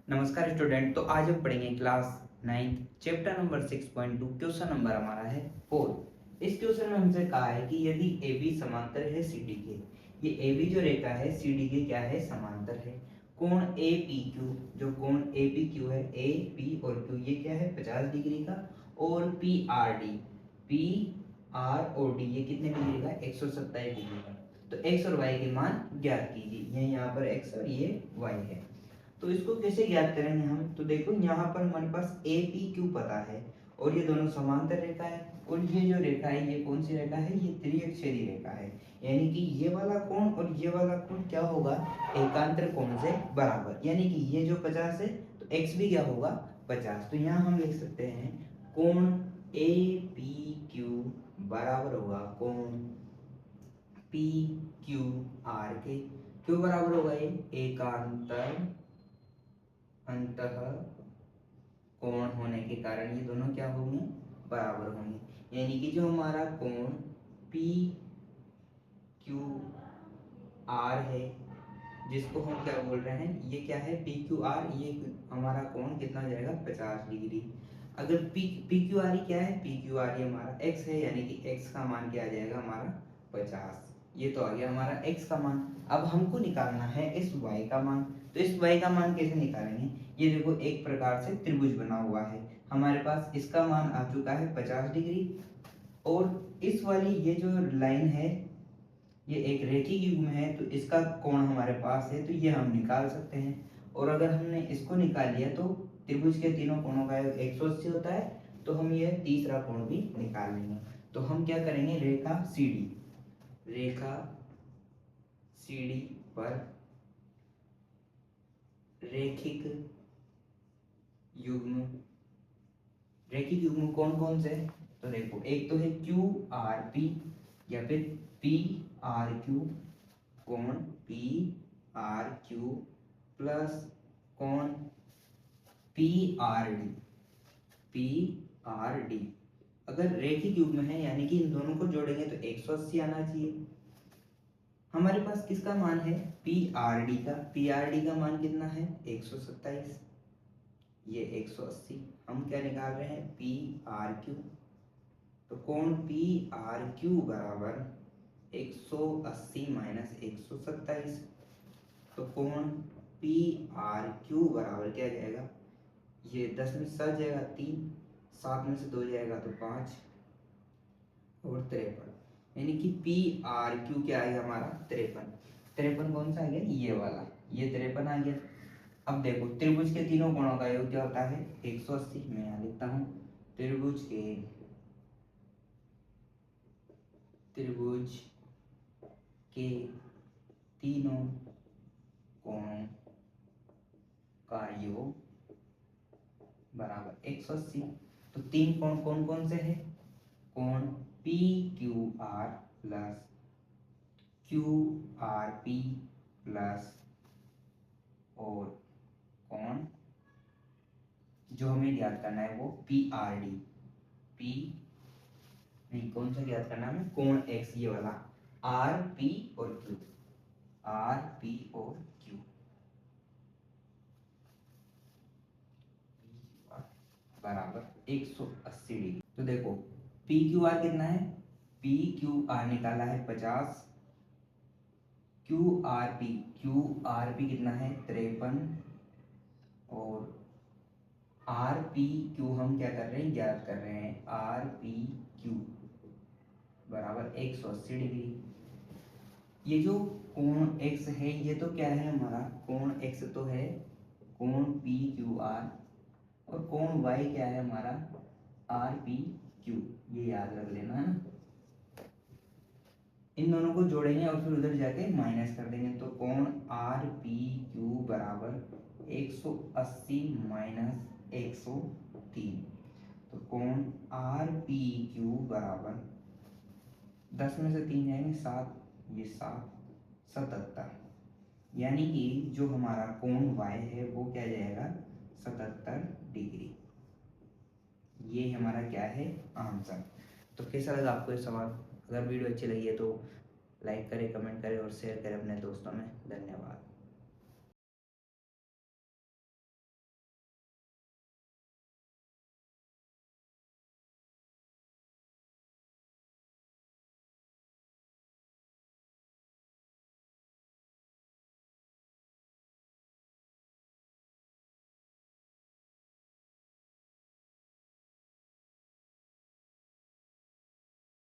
नमस्कार स्टूडेंट। तो आज हम पढ़ेंगे class 9 chapter number 6.2। Question number हमारा है 4। इस क्वेश्चन में हमसे कहा है कि यदि AB समांतर है CD के, ये AB जो रेखा है CD के क्या है, समांतर है। कोण APQ, जो कोण APQ है, A P और Q ये क्या है 50 डिग्री का, और PRD, PR और D ये कितने डिग्री का, 127 डिग्री का। तो x और y के मान ज्ञात कीजिए। ये यहाँ पर x और ये y है। तो इसको कैसे ज्ञात करेंगे हम, तो देखो यहाँ पर हमारे पास APQ पता है और ये दोनों समांतर रेखा है, और ये जो रेखा है ये कौन सी रेखा है, ये त्रिअक्षरी रेखा है। यानी कि ये वाला कोण और ये वाला कोण क्या होगा, एकांतर कोण से बराबर। यानी कि ये जो 50 है तो x भी क्या होगा 50। तो यहाँ हम लिख सकते हैं कोण APQ बराबर होगा कोण PQR के। क्यों बराबर होगा, ये एकांतर अंतः कोण होने के कारण ये दोनों क्या होंगे, बराबर होंगे। यानी कि जो हमारा कोण PQR है, जिसको हम क्या बोल रहे हैं, ये क्या है PQR, ये हमारा कोण कितना हो जाएगा 50 डिग्री। अगर PQR ही क्या है, PQR ही हमारा x है, यानी कि x का मान क्या आ जाएगा हमारा 50। ये तो आ गया हमारा x का मान। अब हमको निकालना है इस y का मान। तो इस y का मान कैसे निकालेंगे, ये देखो एक प्रकार से त्रिभुज बना हुआ है। हमारे पास इसका मान आ चुका है 50 डिग्री, और इस वाली ये जो लाइन है ये एक रेखिक युग्म है, तो इसका कोण हमारे पास है, तो ये हम निकाल सकते हैं। और अगर हमने इसको निकाल लिया तो त्रिभुज के तीनों कोणों का योग 180 होता है, तो हम ये तीसरा कोण भी निकाल लेंगे। तो हम क्या करेंगे, रेखा CD पर रेखिक युग्म कौन कौन से, तो देखो एक तो है QRP या फिर PRQ, कोण PRQ प्लस कोण PRD। अगर रेखिक युग्म है यानी कि इन दोनों को जोड़ेंगे तो 180 आना चाहिए। हमारे पास किसका मान है, PRD का मान कितना है 127, ये 180। हम क्या निकाल रहे हैं PRQ, तो कोण PRQ बराबर 180 माइनस 127। तो कोण PRQ बराबर क्या जाएगा, ये 10 में 7 जाएगा 3, 7 में से 2 जाएगा तो 5 और 53। यानी कि PRQ क्या आएगा हमारा 53। 53 कौन सा आ गया, ये वाला, ये 53 आ गया। अब देखो त्रिभुज के तीनों कोणों का योग क्या होता है 180। मैं यहाँ लिखता हूँ त्रिभुज के तीनों कोणों का योग बराबर 180। तो तीन कोण कौन कौन से हैं, कोण PQR प्लस QRP प्लस और कोण जो हमें ज्ञात करना है वो PRD, नहीं कौन सा ज्ञात करना है, कोण X ये वाला RP और Q, RP और Q बराबर 180 डिग्री। तो देखो PQR कितना है, PQR निकाला है 50, QRP कितना है 53, और RPQ हम क्या कर रहे हैं, ज्ञात कर रहे हैं RPQ बराबर 180 डिग्री। ये जो कोण X है ये तो क्या है हमारा, कोण X तो है कोण PQR, और कोण Y क्या है हमारा RPQ, ये याद रख लेना है ना। इन दोनों को जोड़ेंगे और फिर उधर जाके माइनस कर देंगे, तो कोण RPQ बराबर 180 माइनस 103। तो कोण RPQ बराबर 10 में से 3 जाएंगे 7, ये 7 77। यानी कि जो हमारा कोण Y है वो क्या जाएगा 77 डिग्री। ये हमारा क्या है आंसर। तो कैसा लगा आपको ये सवाल, अगर वीडियो अच्छी लगी है तो लाइक करें, कमेंट करें और शेयर करें अपने दोस्तों में। धन्यवाद।